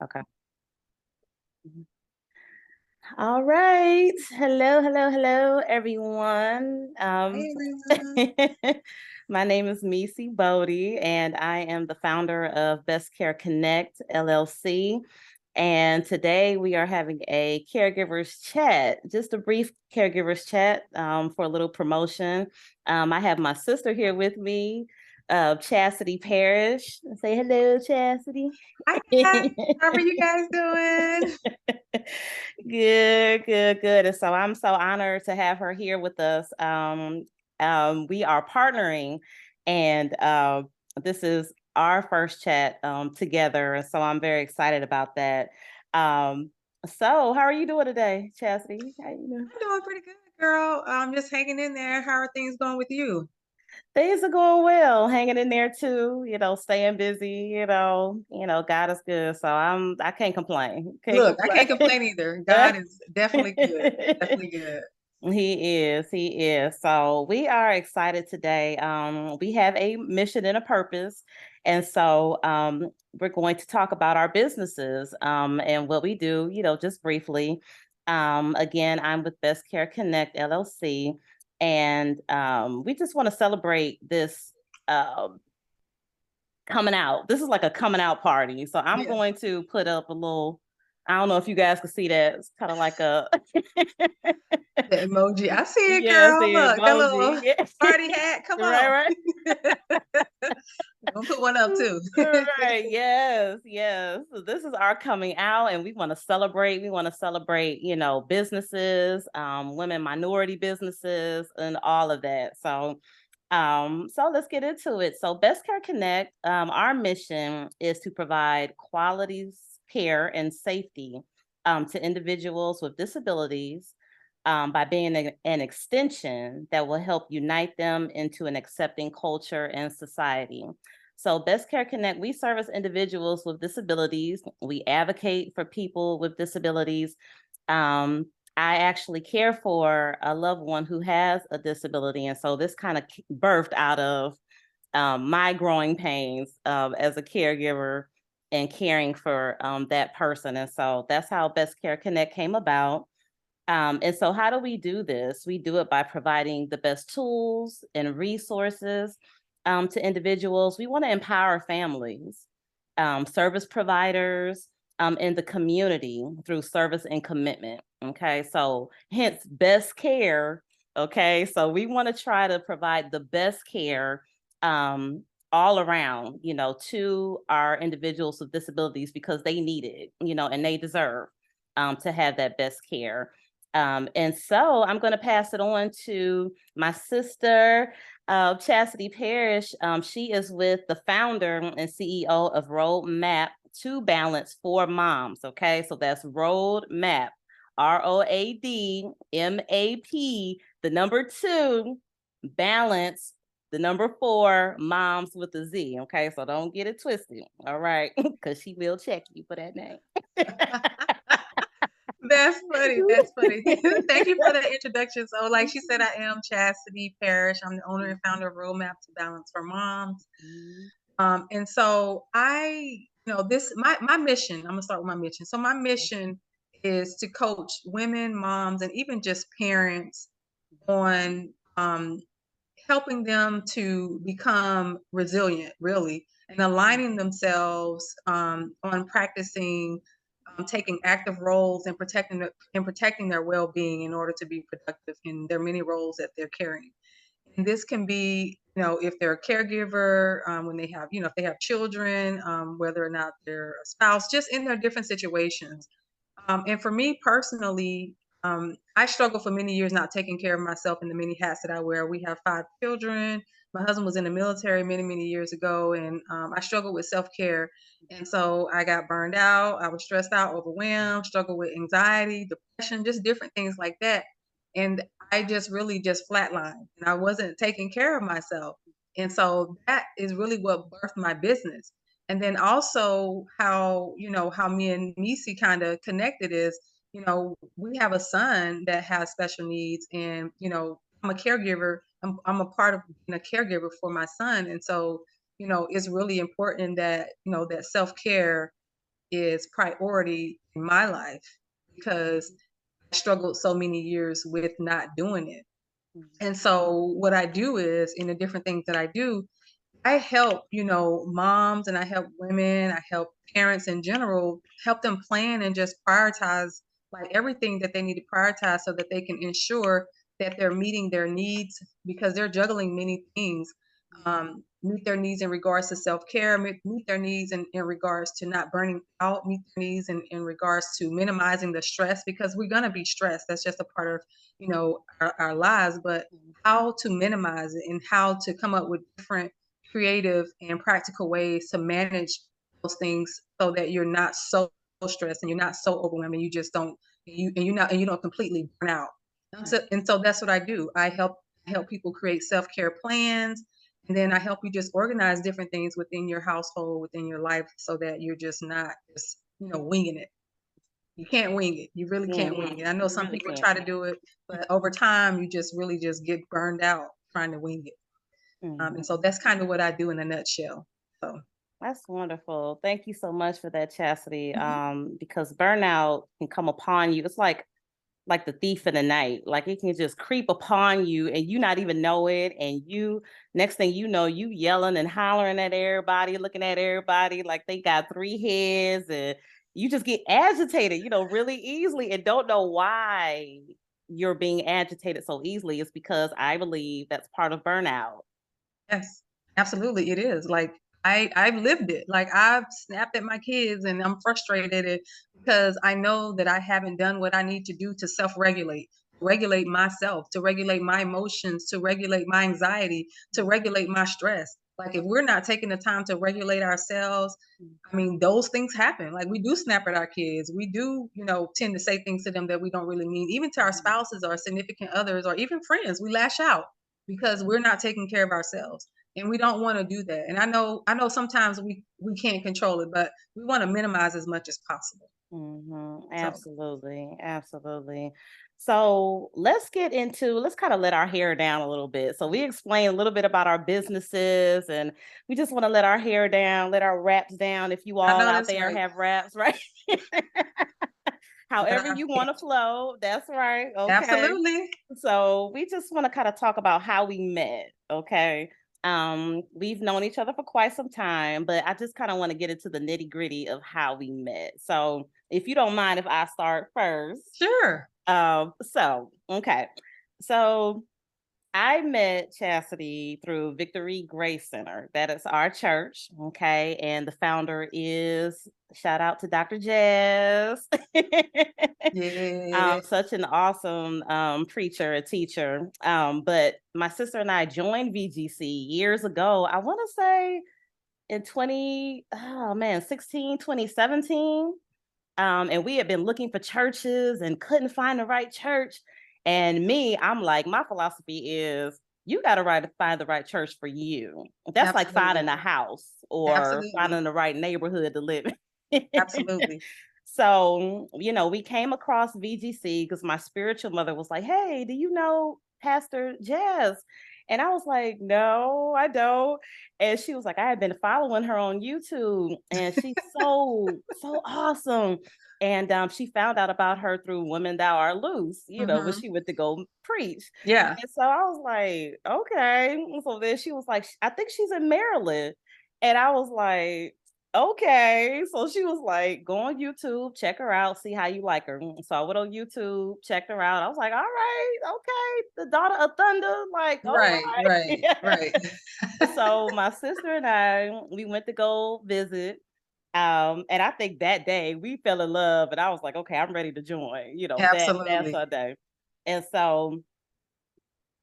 Okay. All right. Hello, hello, hello, everyone. Hey everyone. My name is Misi Bodie, and I am the founder of Best Care Connect LLC. And today we are having a caregivers chat, just a brief caregivers chat for a little promotion. I have my sister here with me, Chastity Parrish. Say hello, Chastity. Hi guys. How are you guys doing? Good, good, good. And so I'm so honored to have her here with us. We are partnering, and this is our first chat together. And so I'm very excited about that. So how are you doing today, Chastity? How you doing? I'm doing pretty good, girl. I'm just hanging in there. How are things going with you? Things are going well, hanging in there too, staying busy, God is good. So I can't complain. Can't Look, I can't complain. complain either. God is definitely good. Definitely good. He is. So we are excited today. We have a mission and a purpose. And so we're going to talk about our businesses and what we do, just briefly. Again, I'm with Best Care Connect LLC, and we just want to celebrate this um, coming out. This is like a coming out party. So I'm Yes. going to put up a little, I don't know if you guys can see that. It's kind of like a The emoji. I see it, yes, girl. the Look, that little emoji. Yes. party hat. Come on. Right, I'm gonna put one up too. right. Yes, yes. So this is our coming out, and we want to celebrate. We want to celebrate, businesses, women minority businesses, and all of that. So let's get into it. So Best Care Connect, our mission is to provide quality care and safety to individuals with disabilities by being an extension that will help unite them into an accepting culture and society. So Best Care Connect, we service individuals with disabilities. We advocate for people with disabilities. Um, I actually care for a loved one who has a disability. And so this kind of birthed out of my growing pains as a caregiver and caring for that person. And so that's how Best Care Connect came about. And so, how do we do this? We do it by providing the best tools and resources to individuals. We want to empower families, service providers, in the community through service and commitment. Okay, so hence best care. Okay, so we want to try to provide the best care um, all around, to our individuals with disabilities because they need it, and they deserve to have that best care. And so I'm going to pass it on to my sister, Chastity Parrish. She is with the founder and CEO of Roadmap to Balance for Moms. Okay, so that's Roadmap, ROADMAP, the number two, balance, the number four, moms with a Z. Okay, so don't get it twisted. All right, because she will check you for that name. That's funny. That's funny. Thank you for the introduction. So, like she said, I am Chastity Parrish. I'm the owner and founder of Roadmap to Balance for Moms. And so this my mission. I'm gonna start with my mission. So my mission is to coach women, moms, and even just parents on helping them to become resilient, really, and aligning themselves on practicing taking active roles and protecting their well-being in order to be productive in their many roles that they're carrying. And this can be, if they're a caregiver, when they have, if they have children, whether or not they're a spouse, just in their different situations. And for me personally, I struggled for many years not taking care of myself in the many hats that I wear. We have 5 children. My husband was in the military many, many years ago, and I struggled with self care. And so I got burned out. I was stressed out, overwhelmed, struggled with anxiety, depression, just different things like that. And I just really just flatlined, and I wasn't taking care of myself. And so that is really what birthed my business. And then also how me and Nisi kind of connected is, we have a son that has special needs, and I'm a caregiver. I'm a part of being a caregiver for my son, and so it's really important that that self care is priority in my life because I struggled so many years with not doing it. And so what I do is in the different things that I do, I help, moms and I help women, I help parents in general, help them plan and just prioritize like everything that they need to prioritize so that they can ensure that they're meeting their needs because they're juggling many things. Meet their needs in regards to self-care, meet their needs in regards to not burning out, meet their needs in regards to minimizing the stress because we're going to be stressed. That's just a part of, our lives, but how to minimize it and how to come up with different creative and practical ways to manage those things so that you're not so stressed and you're not so overwhelmed and you just don't you don't completely burn out. And so that's what I do. I help people create self-care plans, and then I help you just organize different things within your household, within your life, so that you're just not just winging it. You can't wing it. You really can't wing it. I know You some really people can't. try to do it, but over time you just really just get burned out trying to wing it. And so Mhm. that's kind of what I do in a nutshell. So, That's wonderful. Thank you so much for that, Chastity. mhm. Because burnout can come upon you. It's like the thief in the night. Like it can just creep upon you and you not even know it. And you next thing you know, you yelling and hollering at everybody, looking at everybody like they got three heads, and you just get agitated, really easily and don't know why you're being agitated so easily. It's because I believe that's part of burnout. Yes, absolutely, it is. Like I've lived it. Like I've snapped at my kids and I'm frustrated because I know that I haven't done what I need to do to self-regulate, regulate myself, to regulate my emotions, to regulate my anxiety, to regulate my stress. Like if we're not taking the time to regulate ourselves, I mean, those things happen. Like we do snap at our kids. We do, tend to say things to them that we don't really mean, even to our spouses or significant others or even friends. We lash out because we're not taking care of ourselves. And we don't want to do that. And I know sometimes we can't control it, but we want to minimize as much as possible. So Absolutely. Absolutely. So let's kind of let our hair down a little bit. So we explain a little bit about our businesses, and we just want to let our hair down, let our wraps down. If you I all know out that's there right. have wraps, right? However you want to flow, that's right. Okay. Absolutely. So we just want to kind of talk about how we met. Okay. We've known each other for quite some time, but I just kind of want to get into the nitty-gritty of how we met. So if you don't mind if I start first. Sure. Okay. So I met Chastity through Victory Grace Center. That is our church. Okay. And the founder is, shout out to Dr. Jazz. Yeah. Such an awesome preacher, a teacher. But my sister and I joined VGC years ago. I want to say in 2017. And we had been looking for churches and couldn't find the right church. And I'm like, my philosophy is you got to find the right church for you. That's like finding Absolutely. a house or Absolutely. finding the right neighborhood to live in. Absolutely. So, we came across VGC because my spiritual mother was like, hey, do you know Pastor Jazz? And I was like, no, I don't. And she was like, I had been following her on YouTube and she's so awesome. And she found out about her through Women Thou Art Loose, when Hmm. she went to go preach. Yeah. And so I was like, okay. And so then she was like, I think she's in Maryland. And I was like, okay. So she was like, go on YouTube, check her out, see how you like her. So I went on YouTube, checked her out. I was like, all right, okay. The daughter of thunder, like, all Right. Right. right. Right. So my sister and I, we went to go visit. And I think that day we fell in love, and I was like, okay, I'm ready to join. That's Absolutely. our day. And so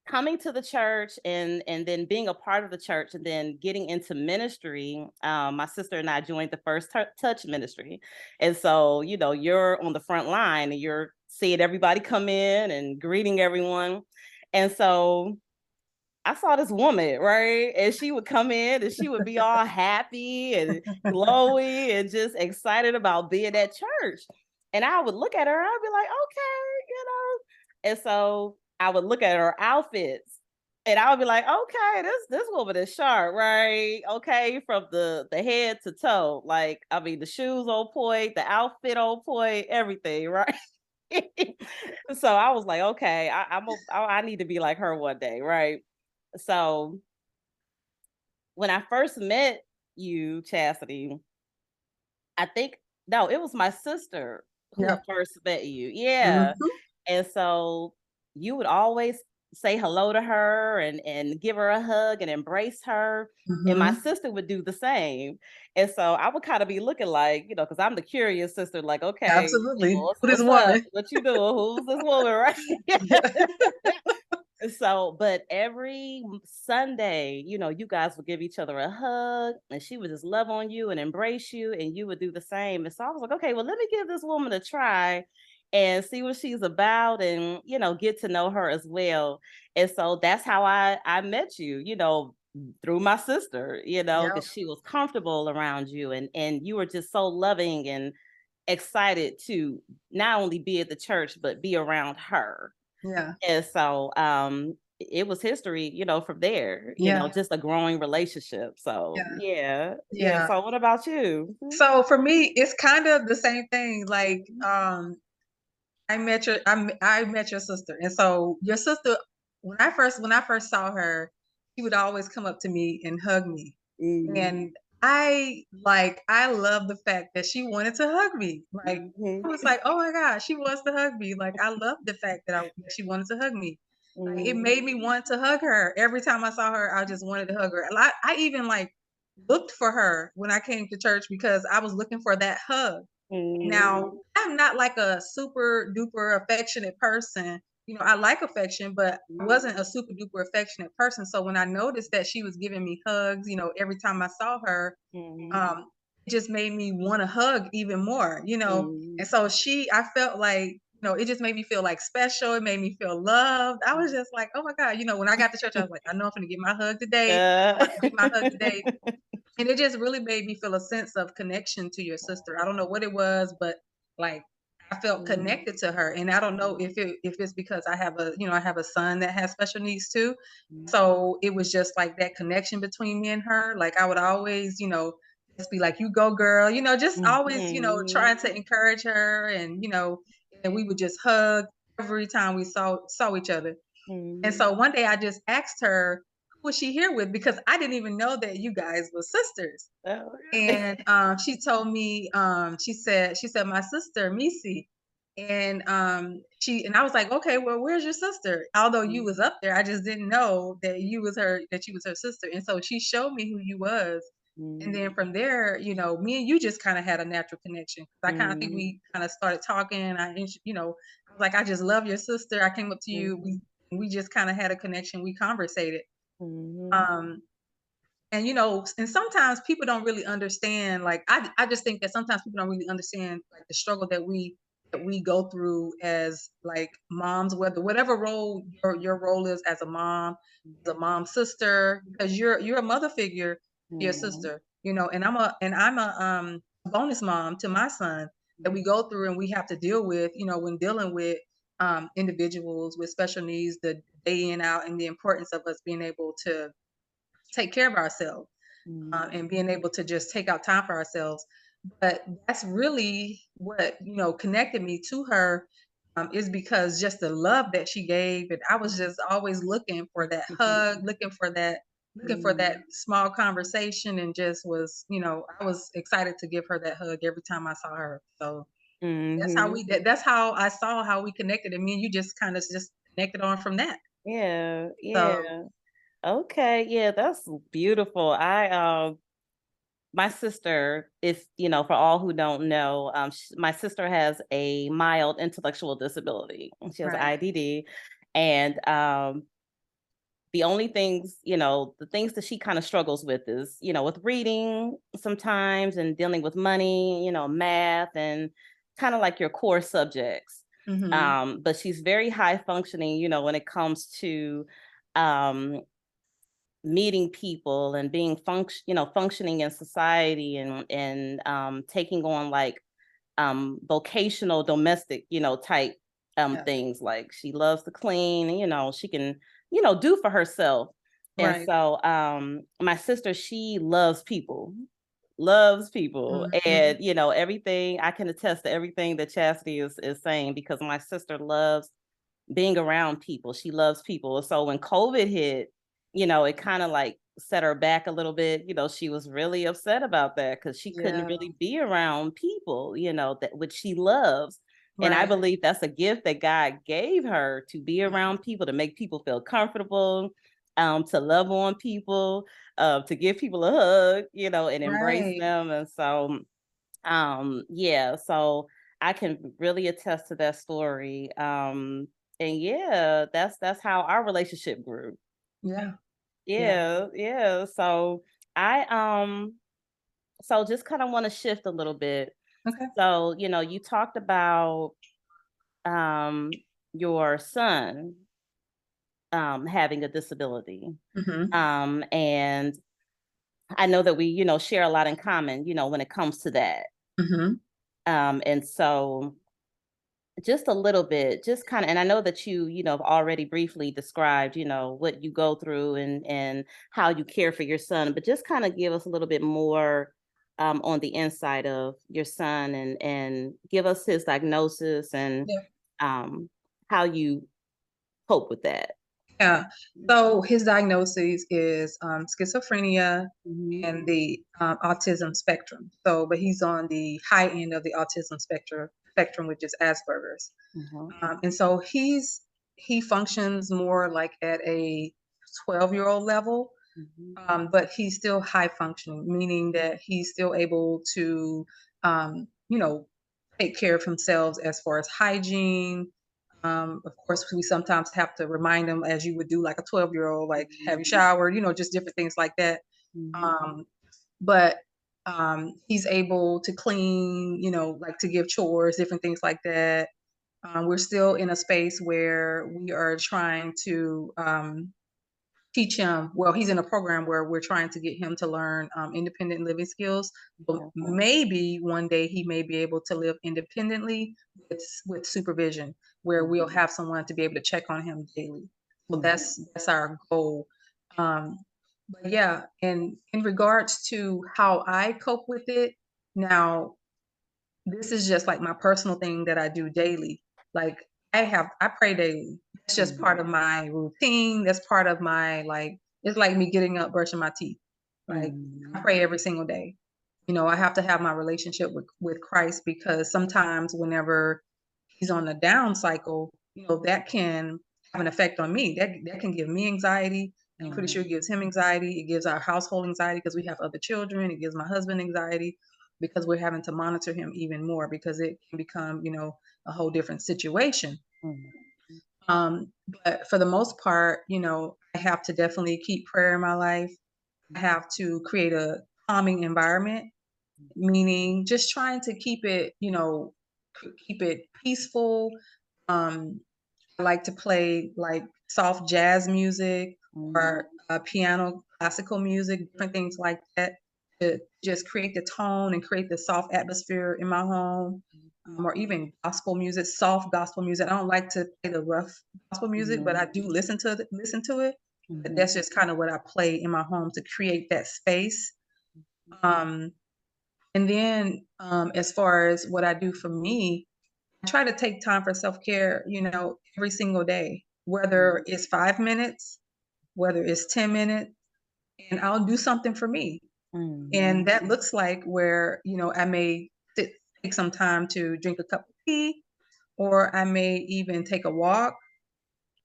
coming to the church and then being a part of the church and then getting into ministry, my sister and I joined the first touch ministry. And so you're on the front line and you're seeing everybody come in and greeting everyone. And so I saw this woman, right? And she would come in and she would be all happy and glowy and just excited about being at church. And I would look at her, I'd be like, okay. And so I would look at her outfits And I would be like, okay, this woman is sharp, right? Okay, from the head to toe. Like, I mean, the shoes on point, the outfit on point, everything, right? So I was like, okay, I need to be like her one day, right? So when I first met you, Chastity, I think no, it was my sister who Yep. first met you. Yeah. Mhm, And so you would always say hello to her and give her a hug and embrace her. And my mhm. sister would do the same. And so I would kind of be looking like, because I'm the curious sister, like, okay, Absolutely. well, Who this what's up? woman? What you doing? Who's this woman, right? Yeah. So, but every Sunday, you guys would give each other a hug and she would just love on you and embrace you, and you would do the same. And so I was like, okay, well, let me give this woman a try and see what she's about and, get to know her as well. And so that's how I met you, through my sister, Yep. because she was comfortable around you and you were just so loving and excited to not only be at the church, but be around her. Yeah. And so, it was history, from there, Yeah. just a growing relationship. So, Yeah. yeah, yeah. Yeah. So what about you? So for me, it's kind of the same thing. Like, Mhm, I met your sister, and so your sister, when I first saw her, she would always come up to me and hug me, mhm, and I love the fact that she wanted to hug me. Like, I mhm, was like, oh my gosh, she wants to hug me. Like, I love the fact that she wanted to hug me. Like, it mhm, made me want to hug her every time I saw her. I just wanted to hug her. I even like looked for her when I came to church because I was looking for that hug. Now, mhm, I'm not like a super duper affectionate person. I like affection, but I wasn't a super duper affectionate person. So when I noticed that she was giving me hugs, every time I saw her, mhm, um, it just made me want to hug even more. mhm, And so I felt like, it just made me feel like special. It made me feel loved. I was just like, oh my God. When I got to church, I was like, I know I'm going to get my hug today. I'm uh, about to get my hug today. And it just really made me feel a sense of connection to your sister. I don't know what it was, but like I felt mhm, connected to her. And I don't know if it's because I have a son that has special needs too. So it was just like that connection between me and her. Like I would always, just be like, you go girl, just always, mhm, trying to encourage her and we would just hug every time we saw each other. And mhm. so one day I just asked her, who was she here with? Because I didn't even know that you guys were sisters. Oh, really? And she told me, she said, my sister, Misi. And I was like, okay, well, where's your sister? Although you was up there, I just didn't know that you was her sister. And so she showed me who you was. And Mhm, then from there, me and you just kind of had a natural connection. I kind of think mhm, we kind of started talking. I was like, I just love your sister. I came up to you. mhm, We just kind of had a connection. We conversated. mhm, Um, and sometimes people don't really understand. Like I just think that sometimes people don't really understand like the struggle that we go through as like moms, whatever role your role is as a mom sister, because you're a mother figure to your mhm, sister, and I'm a bonus mom to my son that we go through and we have to deal with, when dealing with individuals with special needs, the day in out, and the importance of us being able to take care of ourselves mhm, and being able to just take out time for ourselves. But that's really what connected me to her, is because just the love that she gave, and I was just always looking for that hug, looking for that mhm, small conversation, and just I was excited to give her that hug every time I saw her. So that's how mhm. we did. That's how I saw how we connected, and me and you just kind of just connected on from that. Yeah, So yeah. Okay, yeah, that's beautiful. My sister is, for all who don't know, my sister has a mild intellectual disability. She has right. IDD, and the only things, the things that she kind of struggles with is, with reading sometimes and dealing with money, math and kind of like your core subjects. Hmm. But she's very high functioning, when it comes to um meeting people and being functioning in society and taking on like vocational domestic type Yeah. things. Like she loves to clean, she can do for herself. And Right. so my sister, she loves people. Mhm. And everything, I can attest to everything that Chastity is saying, because my sister loves being around people. She loves people. So when COVID hit, it kind of like set her back a little bit. She was really upset about that because she couldn't Yeah. really be around people, that which she loves. And I Right. believe that's a gift that God gave her, to be Mhm. around people, to make people feel comfortable, to love on people, to give people a hug, and embrace Right. them. And so yeah, so I can really attest to that story. And yeah, that's how our relationship grew. Yeah. Yeah. Yeah, yeah. So I so just kind of want to shift a little bit. Okay. So, you talked about um your son having a disability. Mhm. And I know that we, share a lot in common, when it comes to that. Mhm. And so just a little bit, just kind of, and I know that have already briefly described, what you go through, and how you care for your son, but just kind of give us a little bit more on the inside of your son, and give us his diagnosis, and Yeah. um, how you cope with that. Yeah. So his diagnosis is schizophrenia Mhm. and the autism spectrum. So, but he's on the high end of the autism spectrum, which is Asperger's. Mhm. And so he functions more like at a 12-year-old level, Mhm. but he's still high functioning, meaning that he's still able to, you know, take care of himself as far as hygiene. Of course, we sometimes have to remind him, as you would do like a 12-year-old, like, have you showered, just different things like that. Mhm. Um, but he's able to clean, like to give chores, different things like that. We're still in a space where we are trying to teach him. Well, he's in a program where we're trying to get him to learn independent living skills. So Okay. maybe one day he may be able to live independently with supervision, where we'll Mhm. have someone to be able to check on him daily. So Mhm. that's our goal. Um, but yeah, and in regards to how I cope with it, now this is just like my personal thing that I do daily. Like I pray daily. It's just part Mhm. of my routine. That's part of my like it's like me getting up, brushing my teeth. Like I Mhm. pray every single day. I have to have my relationship with Christ, because sometimes whenever he's on a down cycle, that can have an effect on me. That can give me anxiety. And I'm pretty Mhm. sure it gives him anxiety. It gives our household anxiety because we have other children. It gives my husband anxiety because we're having to monitor him even more, because it can become, a whole different situation. Mhm. But for the most part, I have to definitely keep prayer in my life. I have to create a calming environment, meaning just trying to keep it, keep it peaceful. Um, I like to play like soft jazz music Mhm. or piano, classical music, different things like that, to just create the tone and create the soft atmosphere in my home. Or even gospel music, soft gospel music. I don't like to play the rough gospel music, but Mhm. I do listen to it. But Mhm. that's just kind of what I play in my home to create that space. Um, and then as far as what I do for me, I try to take time for self-care, every single day, whether it's 5 minutes, whether it's 10 minutes, and I'll do something for me. And Mhm. that looks like where, I may take some time to drink a cup of tea, or I may even take a walk,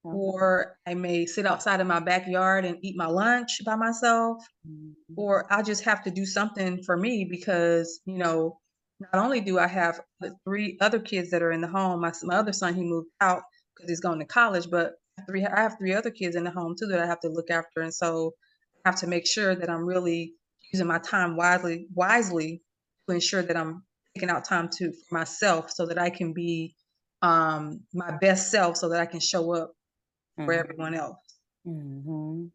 Okay. or I may sit outside in my backyard and eat my lunch by myself, Mhm. or I'll just have to do something for me, because, not only do I have the 3 other kids that are in the home, my other son, he moved out because he's going to college, but I have 3 other kids in the home too that I have to look after, and so I have to make sure that I'm really using my time wisely to ensure that I'm taking out time for myself, so that I can be my best self, so that I can show up for Mhm. everyone else. Mhm.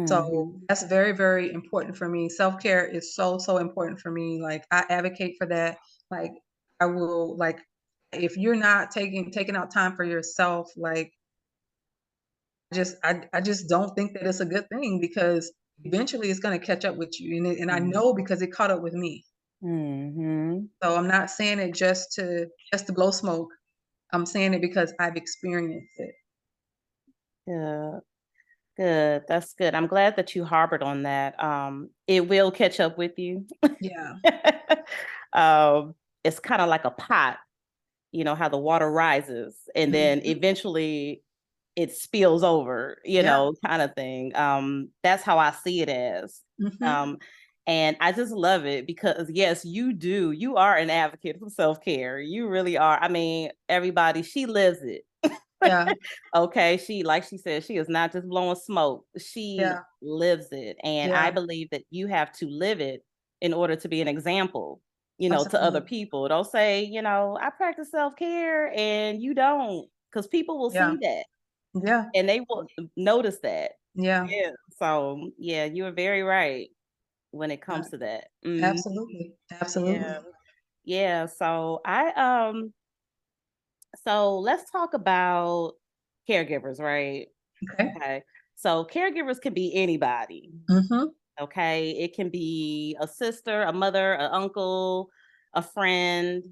So Mhm. that's very, very important for me. Self-care is so, so important for me. Like I advocate for that. Like I will if you're not taking out time for yourself, like I just don't think that it's a good thing because eventually it's going to catch up with you. And I know because it caught up with me. Mm-hmm. So I'm not saying it just to blow smoke. I'm saying it because I've experienced it. Good. Good. That's good. I'm glad that you harbored on that. It will catch up with you. Yeah. um, it's kind of like a pot, you know, how the water rises and then Mhm. eventually it spills over, you Yeah. know, kind of thing. That's how I see it as. Mhm. Um, and I just love it because yes, you do. You are an advocate for self-care. You really are. I mean, everybody, she lives it. Yeah. Okay, like she said, she is not just blowing smoke. She Yeah. lives it. And I Yeah. believe that you have to live it in order to be an example, you know, to other Absolutely. people. Don't say, you know, I practice self-care and you don't, because people will Yeah. see that Yeah. and they will notice that. Yeah. Yeah. So yeah, you are very right when it Right. comes to that. Mhm. Absolutely. Yeah. Absolutely. Yeah. So let's talk about caregivers, right? Okay. Okay. So caregivers can be anybody. Mhm. Okay. It can be a sister, a mother, an uncle, a friend.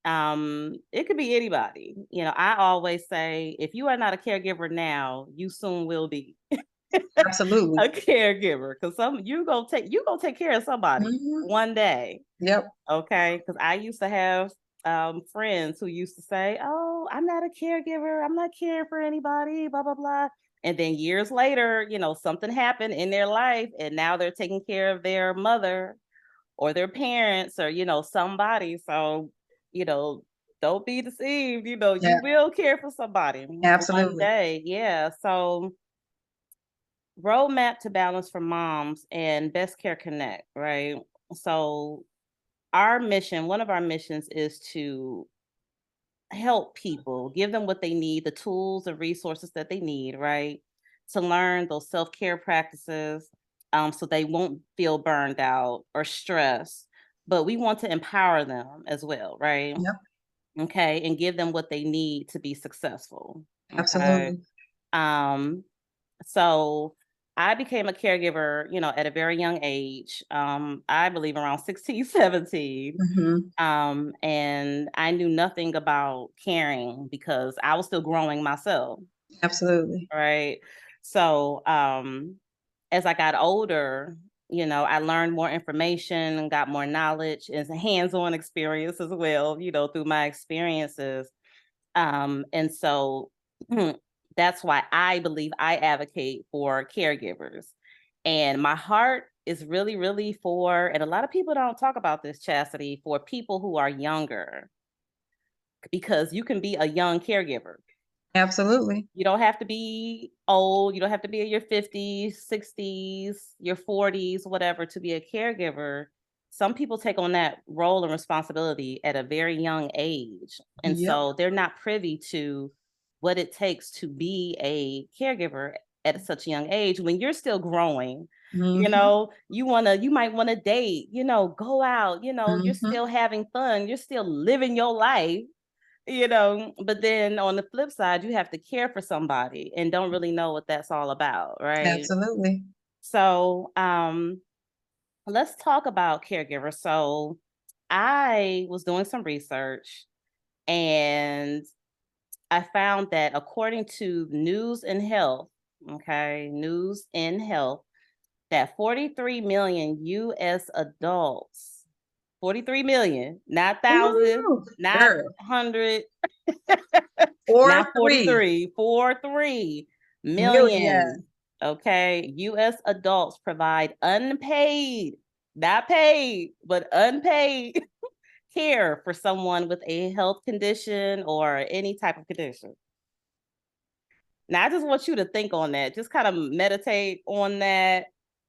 It could be anybody. You know, I always say if you are not a caregiver now, you soon will be Absolutely. a caregiver. Cause you gonna take care of somebody Mhm. one day. Yep. Okay, because I used to have friends who used to say, "Oh, I'm not a caregiver. I'm not caring for anybody." Blah blah blah. And then years later, you know, something happened in their life, and now they're taking care of their mother or their parents or you know somebody. So, you know, don't be deceived. You know, you Yeah. will care for somebody one Absolutely. day. Yeah. So, roadmap to balance for moms and Best Care Connect. Right. So our mission, one of our missions is to help people, give them what they need, the tools and resources that they need, right? To learn those self care practices so they won't feel burned out or stressed. But we want to empower them as well, right? Yep. Okay. And give them what they need to be successful. Okay. Absolutely. Um, so I became a caregiver, you know, at a very young age. I believe around 16, 17. Mhm. And I knew nothing about caring because I was still growing myself, Absolutely. right? So as I got older, you know, I learned more information and got more knowledge and hands-on experience as well, you know, through my experiences. And so that's why I believe I advocate for caregivers. And my heart is really, really for, and a lot of people don't talk about this, Chastity, for people who are younger, because you can be a young caregiver. Absolutely. You don't have to be old. You don't have to be in your 50s, 60s, your 40s, whatever, to be a caregiver. Some people take on that role and responsibility at a very young age. And Yep. so they're not privy to what it takes to be a caregiver at such a young age when you're still growing. You Mhm. know, you might want to date, you know, go out, you know, you're Mhm. still having fun, you're still living your life, you know, but then on the flip side, you have to care for somebody and don't really know what that's all about, right? Absolutely. So, let's talk about caregivers. So, I was doing some research and I found that according to News and Health, okay, News and Health, that 43 million US adults, 43 million, not thousand, Ooh, not girl. 100, Or not 3 43, 43 million. million. Okay. US adults provide unpaid, not paid, but unpaid care for someone with a health condition or any type of condition. Now, I just want you to think on that. Just kind of meditate on that.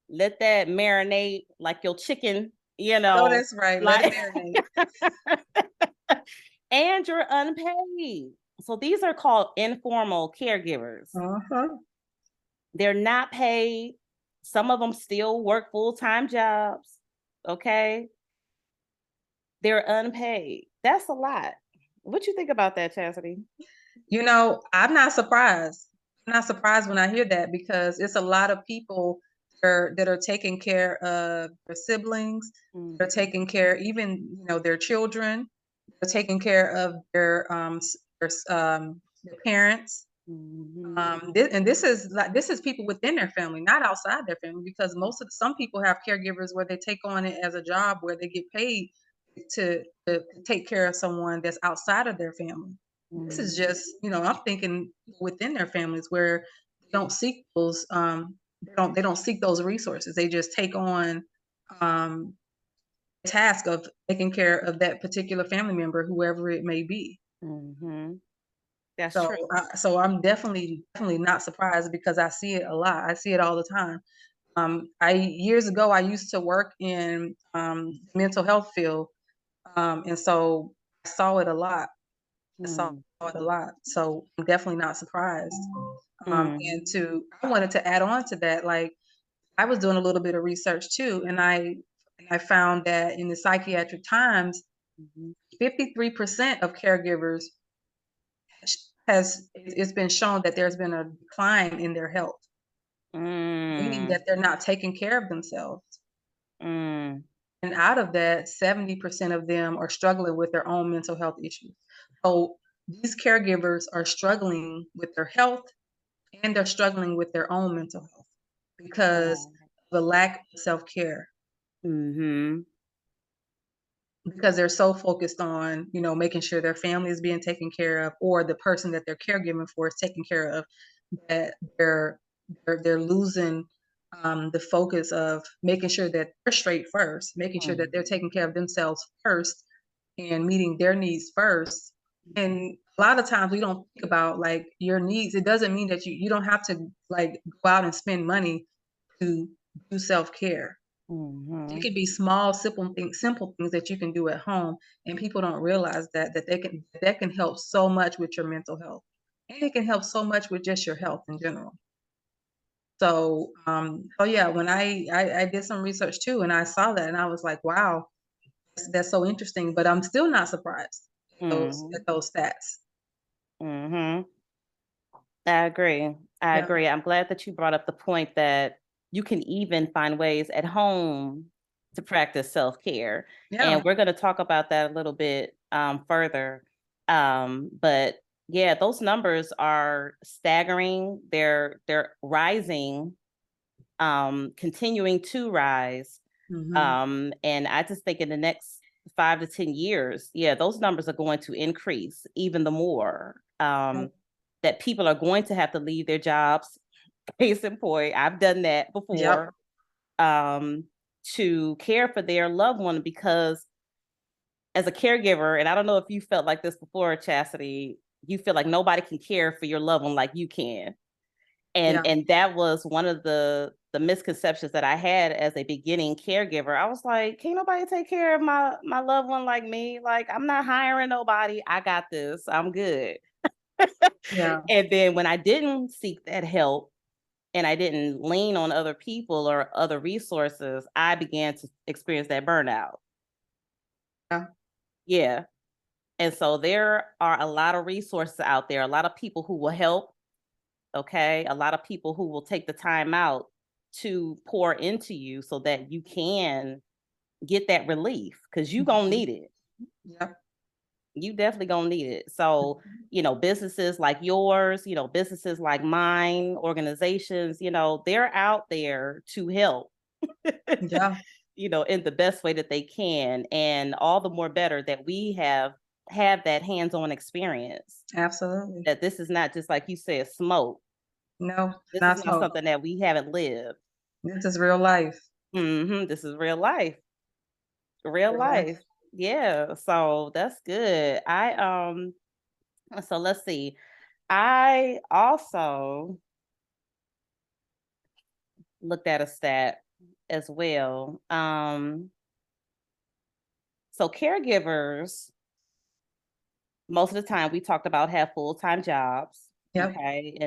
Let that marinate like your chicken, you No, know, that's right. Let it like, marinate. and you're unpaid. So these are called informal caregivers. Uh-huh. They're not paid. Some of them still work full-time jobs. Okay. They're unpaid. That's a lot. What you think about that, Chastity? I'm not surprised. I'm not surprised when I hear that because it's a lot of people that are taking care of their siblings, they're Mhm. taking care, even their children, they're taking care of their parents. Mhm. This is people within their family, not outside their family, because some people have caregivers where they take on it as a job where they get paid to take care of someone that's outside of their family. This is Mhm. just, I'm thinking within their families where they don't seek those they don't seek those resources. They just take on um the task of taking care of that particular family member, whoever it may be. Mhm. That's So, true. I'm definitely not surprised because I see it a lot. I see it all the time. I Years ago, I used to work in mental health field, and so I saw it a lot. I saw Mm. it a lot. So I'm definitely not surprised. Mm. I wanted to add on to that. Like I was doing a little bit of research too, and I found that in the psychiatric times, Mhm. 53% of caregivers has it's been shown that there's been a decline in their health, meaning Mm. that they're not taking care of themselves. Mm. And out of that, 70% of them are struggling with their own mental health issues. So these caregivers are struggling with their health and they're struggling with their own mental health because Wow. of the lack of self-care. Mhm. Because they're so focused on, making sure their family is being taken care of or the person that they're caregiving for is taken care of, that they're losing the focus of making sure that they're straight first, making sure that Mm. they're taking care of themselves first and meeting their needs first. And a lot of times we don't think about like your needs. It doesn't mean that you don't have to like go out and spend money to do self-care. It Mhm. can be small, simple things that you can do at home, and people don't realize that can help so much with your mental health, and it can help so much with just your health in general. So yeah, when I did some research too, and I saw that, and I was like, wow, that's so interesting. But I'm still not surprised at Mhm. those stats. Mhm. I agree. I Yeah, agree. I'm glad that you brought up the point that you can even find ways at home to practice self-care. yeah, And we're going to talk about that a little bit further. But yeah, those numbers are staggering. They're rising, continuing to rise. hmm, And I just think in the next 5 to 10 years, yeah, those numbers are going to increase even the more. That people are going to have to leave their jobs. Case in point, I've done that yep, before, um, to care for their loved one because as a caregiver, and I don't know if you felt like this before, Chastity, you feel like nobody can care for your loved one like you can. And yeah, and that was one of the misconceptions that I had as a beginning caregiver. I was like, can't nobody take care of my loved one like me? Like, I'm not hiring nobody. I got this. I'm good. yeah, And then when I didn't seek that help and I didn't lean on other people or other resources, I began to experience that burnout. yeah, Yeah. And so there are a lot of resources out there, a lot of people who will help. Okay. A lot of people who will take the time out to pour into you so that you can get that relief because you gonna mhm, need it. yep, You definitely gonna need it. So, businesses like yours, businesses like mine, organizations, they're out there to help, yeah, in the best way that they can. And all the more better that we have that hands-on experience. absolutely. That this is not just like you said, smoke. No, it's This is not not smoke. something that we haven't lived. This is real life. This is real life. Real Real life. life. Yeah. So that's good. So let's see. I also looked at a stat as well. So caregivers, most of the time we talked about have full-time jobs, Yep. okay,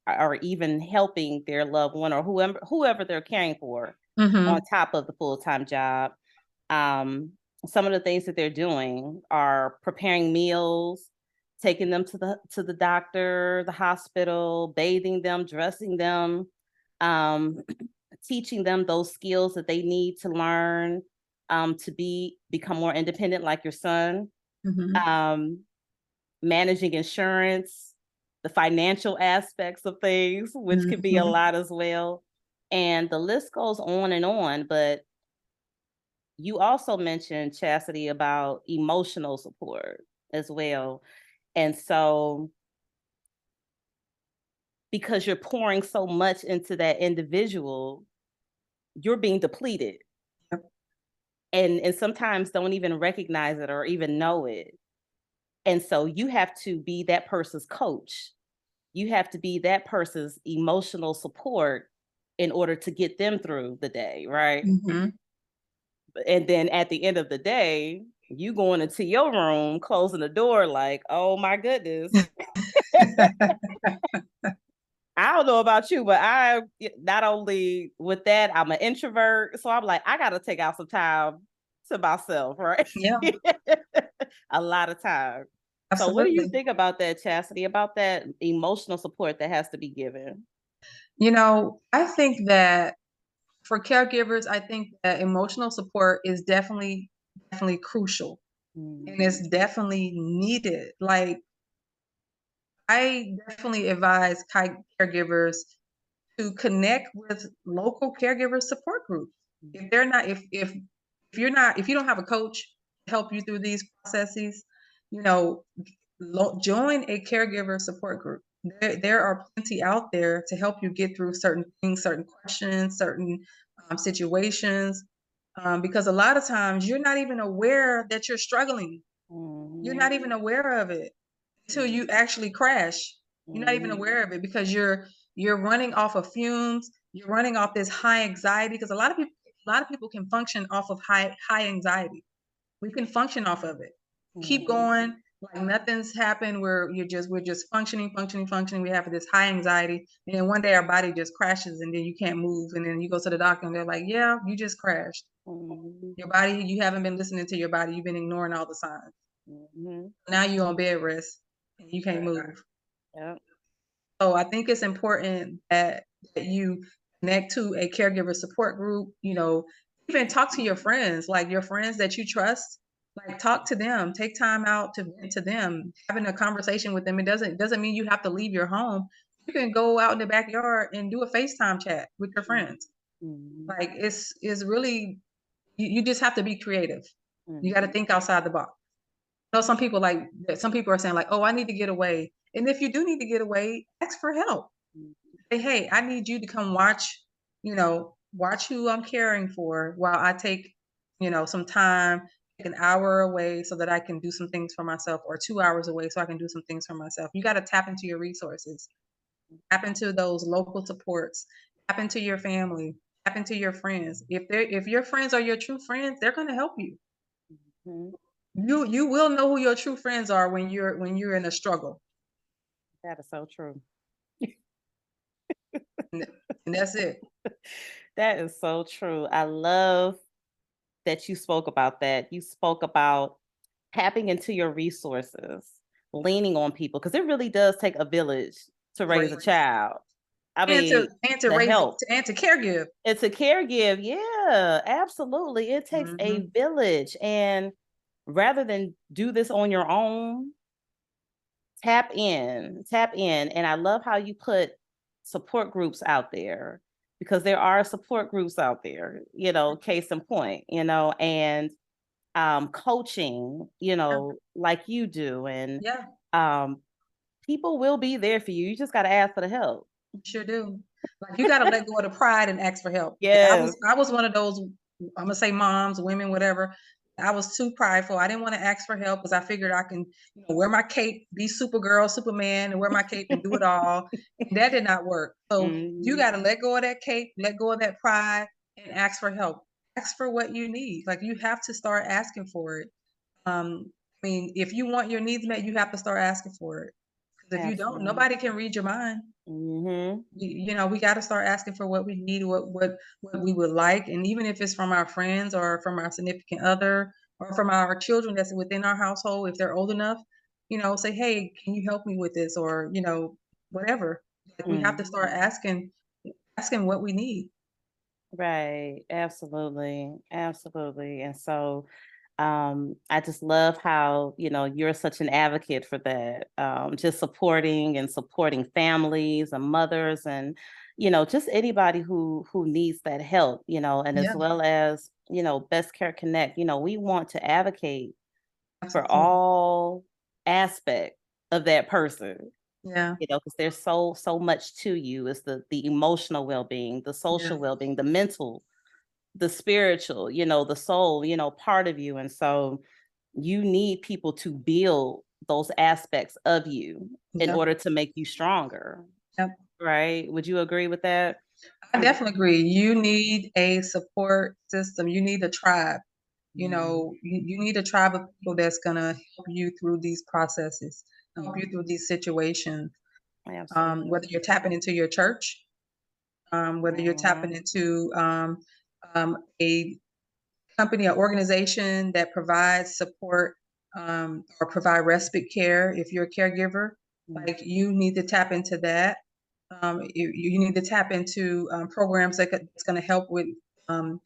or even helping their loved one or whoever they're caring for on Mhm. top of the full-time job. Um, some of the things that they're doing are preparing meals, taking them to the doctor, the hospital, bathing them, dressing them, um, teaching them those skills that they need to learn to become more independent, like your son. Mhm. Um, Managing insurance, the financial aspects of things, which can be a Mhm. lot as well. And the list goes on and on. But you also mentioned, Chastity, about emotional support as well. And so, because you're pouring so much into that individual, you're being depleted. Yep. And sometimes don't even recognize it or even know it. And so you have to be that person's coach. You have to be that person's emotional support in order to get them through the day, right? Mhm. And then at the end of the day, you going into your room, closing the door like, oh my goodness. I don't know about you, but not only with that, I'm an introvert. So I'm like, I gotta take out some time to myself, right? Yeah, A lot of time. So what do you absolutely. think about that, Chastity, about that emotional support that has to be given? I think that for caregivers, I think that emotional support is definitely crucial, and Mm, it's definitely needed. Like, I definitely advise caregivers to connect with local caregiver support groups. mm, If they're not if you don't have a coach to help you through these processes, you know, join a caregiver support group. There are plenty out there to help you get through certain things, certain questions, certain situations. Because a lot of times you're not even aware that you're struggling. You're mhm, not even aware of it until mm, you actually crash. You're not even mhm, aware of it because you're running off of fumes. You're running off this high anxiety because a lot of people can function off of high anxiety. We can function off of it. Keep mhm, going like nothing's happened. We're just functioning. We have this high anxiety, and then one day our body just crashes, and then you can't move, and then you go to the doctor, and they're like, "Yeah, you just crashed. mhm, Your body, you haven't been listening to your body. You've been ignoring all the signs. mhm. Now you're on bed rest, and you can't move." Yep. So I think it's important that you connect to a caregiver support group, even talk to your friends, like your friends that you trust, like talk to them, take time out to vent to them, having a conversation with them. It doesn't mean you have to leave your home. You can go out in the backyard and do a FaceTime chat with your Mhm, friends. mhm, Like it's really you just have to be creative. You got to mhm, think outside the box. Know some people are saying like, "Oh, I need to get away." And if you do need to get away, ask for help. mhm, Say, "Hey, I need you to come watch who I'm caring for while I take, some time, take an hour away so that I can do some things for myself, or 2 hours away so I can do some things for myself." You got to tap into your resources, tap into those local supports, tap into your family, tap into your friends. If your friends are your true friends, they're going to help you. mhm. You will know who your true friends are when you're in a struggle. That is so true. And and that's it. That is so true. I love that you spoke about that. You spoke about tapping into your resources, leaning on people, because it really does take a village to raise a Right. child. I And to mean, and to the raise help. to caregive. It's a caregive. Yeah, absolutely. It takes a Mhm. village. And rather than do this on your own, tap in. And I love how you put support groups out there, because there are support groups out there, case in point, and coaching, Yeah, like you do. And yeah, um, people will be there for you. You just got to ask for the help. you sure do. Like, you gotta let go of the pride and ask for help. Like, I Yes. was I was one of those, Imma say moms, women, whatever. I was too prideful. I didn't wanna ask for help because I figured I can, wear my cape, be Supergirl, Superman, and wear my cape and do it all, and that did not work. So, you Mhm. gotta let go of that cape, let go of that pride, and ask for help. Ask for what you need. Like, you have to start asking for it. If you want your needs met, you have to start asking for it. Because if you don't, Absolutely. nobody can read your mind. Mhm. We got to start asking for what we need, what we would like, and even if it's from our friends or from our significant other or from our children that's within our household, if they're old enough, say, hey, can you help me with this? Or, whatever. Like, we have to start Mhm. asking what we need. Right. Absolutely. Absolutely. And so I just love how, you're such an advocate for that. Just supporting families and mothers and, just anybody who needs that help, and as Yeah, well as, Best Care Connect, we want to advocate for absolutely. all aspect of that person, Yeah, because there's so much to you. It's the emotional well-being, the yeah, social well-being, the mental, the spiritual, the soul, part of you. And so you need people to build those aspects of you in yep, order to make you stronger. yep. Right? Would you agree with that? I definitely agree. You need a support system. You need a tribe. Mhm. You need a tribe of people that's gonna help you through these processes, help you through Mhm. these situations. Whether Absolutely. you're tapping into your church, whether you're tapping Mhm. into a company or organization that provides support, or provide respite care if you're a caregiver, Mhm. like, you need to tap into that. You need to tap into programs that's going to help with um,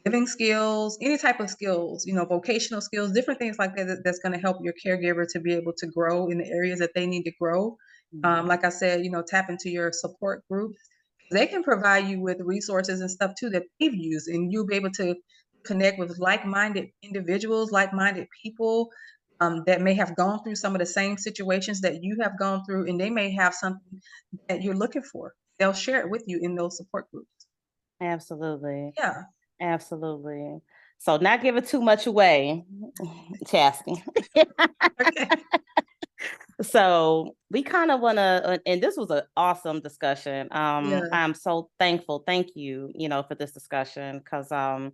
living skills, any type of skills, vocational skills, different things like that, that's going to help your caregiver to be able to grow in the areas that they need to grow. Mhm. Like I said, tap into your support groups. They can provide you with resources and stuff too that they've used, and you'll be able to connect with like-minded individuals, like-minded people, that may have gone through some of the same situations that you have gone through, and they may have something that you're looking for. They'll share it with you in those support groups. Absolutely. Yeah. Absolutely. So not giving too much away, Chastity. Okay. So we kind of want to, and this was an awesome discussion. Yeah. I'm so thankful. Thank you, for this discussion because, I'm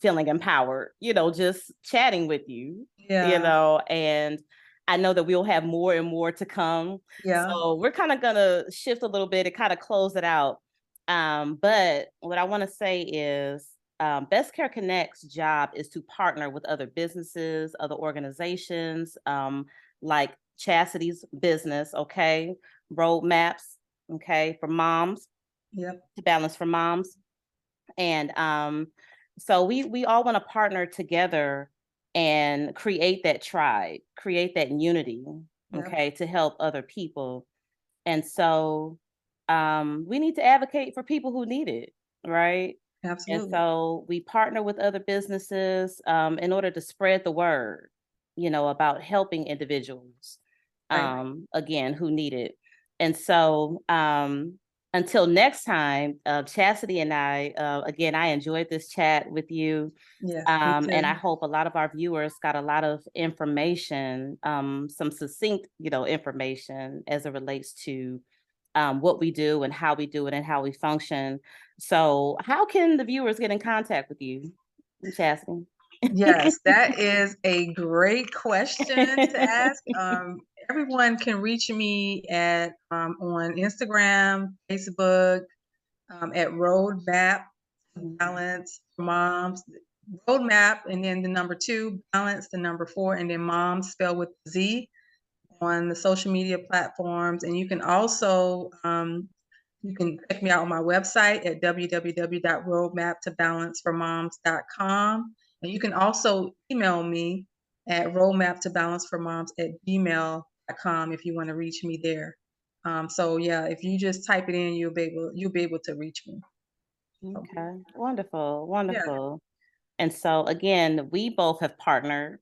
feeling empowered, just chatting with you, Yeah. and I know that we'll have more and more to come. Yeah. So we're kind of gonna shift a little bit and kind of close it out. But what I want to say is, Best Care Connect's job is to partner with other businesses, other organizations, like Chastity's business, okay, roadmaps, okay, for moms, Yep. to balance for moms. And so we all want to partner together and create that tribe, create that unity, Yep. okay, to help other people. And so we need to advocate for people who need it, right? And Absolutely. so we partner with other businesses in order to spread the word, about helping individuals, Right. again, who need it. And so until next time, Chastity and I, again, I enjoyed this chat with you. Yes, me And I too. hope a lot of our viewers got a lot of information, some succinct, information as it relates to what we do and how we do it and how we function. So, how can the viewers get in contact with you, Chastity? Yes, that is a great question to ask. Everyone can reach me at on Instagram, Facebook, at Roadmap Mhm. Balance for Moms. Roadmap, and then the number two, balance, the number four, and then mom spelled with Z on the social media platforms. And you can check me out on my website at www.roadmaptobalanceformoms.com. And you can also email me at roadmaptobalanceformoms@gmail.com if you want to reach me there. So yeah, if you just type it in, you'll be able to reach me. So, Okay, wonderful, yeah, wonderful. And so, again, we both have partnered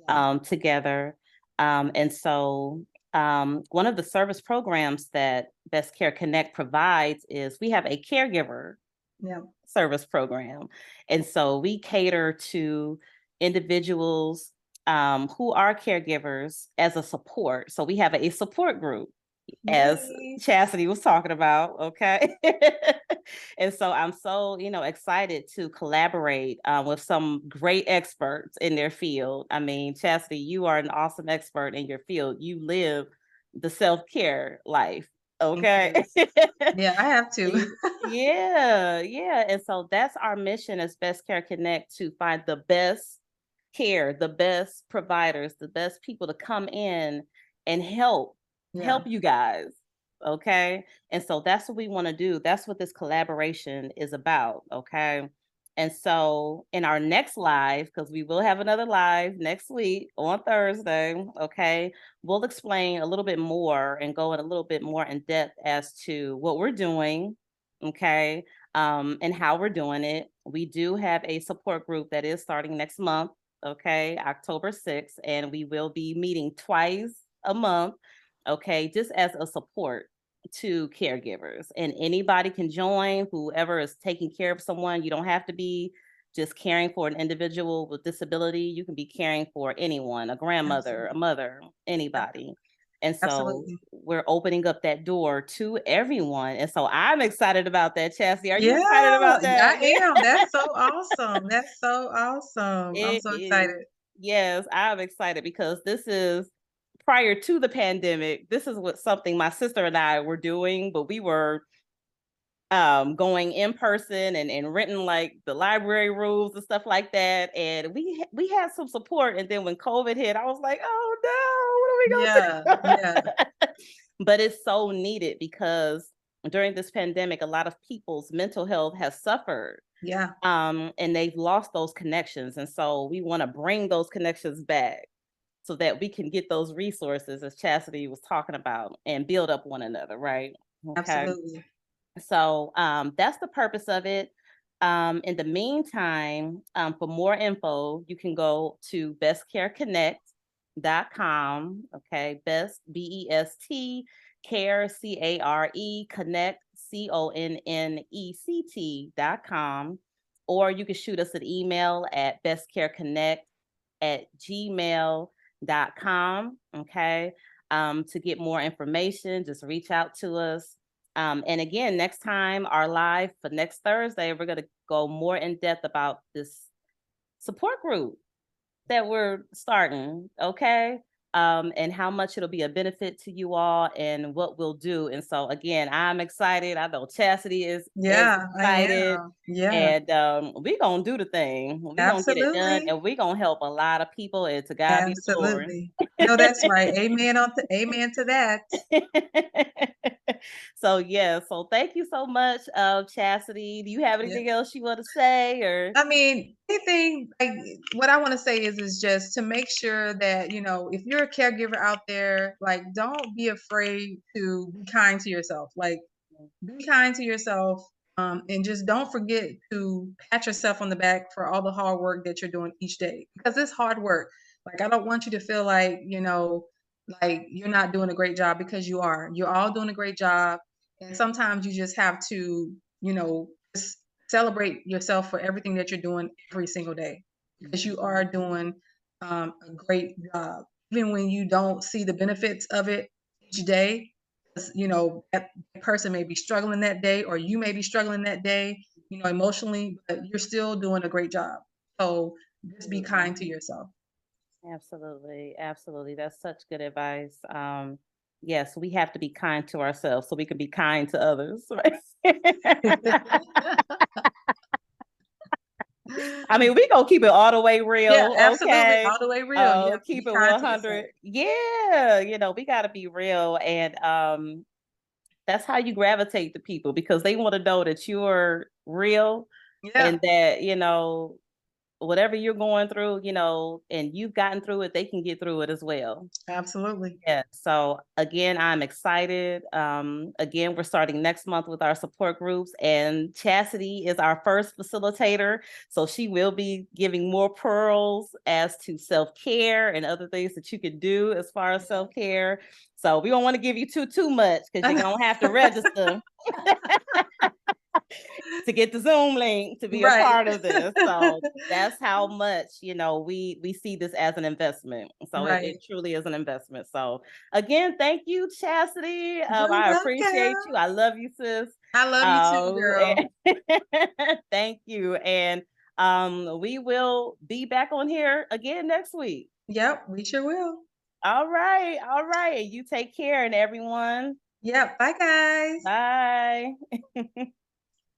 yeah, together. And so, one of the service programs that Best Care Connect provides is we have a caregiver yeah, service program. And so we cater to individuals who are caregivers as a support. So we have a support group, as yay, Chastity was talking about. Okay. And so I'm so, excited to collaborate with some great experts in their field. I mean, Chastity, you are an awesome expert in your field. You live the self care life. thank Okay. you. Yeah, I have to. Yeah, yeah. And so that's our mission as Best Care Connect, to find the best care, the best providers, the best people to come in and Yeah, help you guys. Okay. And so that's what we want to do. That's what this collaboration is about. Okay. And so in our next live, because we will have another live next week on Thursday, okay, we'll explain a little bit more and go in a little bit more in depth as to what we're doing, okay, and how we're doing it. We do have a support group that is starting next month, okay, October 6th, and we will be meeting twice a month, okay, just as a support to caregivers. And anybody can join, whoever is taking care of someone. You don't have to be just caring for an individual with disability. You can be caring for anyone, a grandmother, a absolutely. mother, anybody. And so Absolutely. we're opening up that door to everyone. And so I'm excited about that, Chastity. Are you Yeah, excited about that? I am. That's so awesome. That's so awesome. I'm It so is. excited. Yes, I'm excited because this is prior to the pandemic. This is what something my sister and I were doing, but we were going in person and renting like the library rooms and stuff like that. And we had some support. And then when COVID hit, I was like, oh no, what are we Yeah, yeah, gonna do? But it's so needed because during this pandemic, a lot of people's mental health has suffered, yeah, and they've lost those connections. And so we want to bring those connections back so that we can get those resources, as Chastity was talking about, and build up one another, right? Okay. absolutely. So that's the purpose of it. In the meantime, for more info, you can go to bestcareconnect.com. Okay, best BEST care CARE connect CONNECT.com, or you can shoot us an email at bestcareconnect@gmail.com. Okay, to get more information, just reach out to us. And again, next time, our live for next Thursday, we're going to go more in depth about this support group that we're starting, okay? And how much it'll be a benefit to you all and what we'll do. And so, again, I'm excited. I know Chastity is Yeah, I excited. am. Yeah, And we're going to do the thing. We're going to get it done. absolutely. And we're going to help a lot of people. And to God be the glory. Absolutely. No, that's right. Amen to that. So yeah, so thank you so much, Chastity. Do you have Yeah. anything else you want to say or? I mean, anything like what I want to say is just to make sure that, if you're a caregiver out there, like don't be afraid to be kind to yourself. Like be kind to yourself, and just don't forget to pat yourself on the back for all the hard work that you're doing each day because it's hard work. Like I don't want you to feel like, like you're not doing a great job because you are. You're all doing a great job. And sometimes you just have to, just celebrate yourself for everything that you're doing every single day because you are doing a great job. Even when you don't see the benefits of it each day, 'cause, that person may be struggling that day, or you may be struggling that day, emotionally, but you're still doing a great job. So just be Absolutely. kind to yourself. Absolutely. Absolutely. That's such good advice. Yes, we have to be kind to ourselves so we can be kind to others, right? I mean, we gonna keep it all the way Yeah, real, absolutely. okay? All the way real. You have to Keep be it kind to yourself. 100. Yeah, we gotta be real. And that's how you gravitate to people because they want to know that you're real Yeah, and that, whatever you're going through, and you've gotten through it, they can get through it as well. absolutely. Yeah. So again, I'm excited. Again, we're starting next month with our support groups, and Chastity is our first facilitator. So she will be giving more pearls as to self-care and other things that you can do as far as self-care. So we don't want to give you too much because you're gonna have to register to get the Zoom link to be a Right. part of this. So that's how much, we see this as an investment. So it Right. truly is an investment. So again, thank you, Chastity. You're I appreciate welcome. you. I love you, sis. I love you too, girl. Thank you. And we will be back on here again next week. Yep, we sure will. All right. All right. You take care and everyone. Yep. Bye, guys. Bye.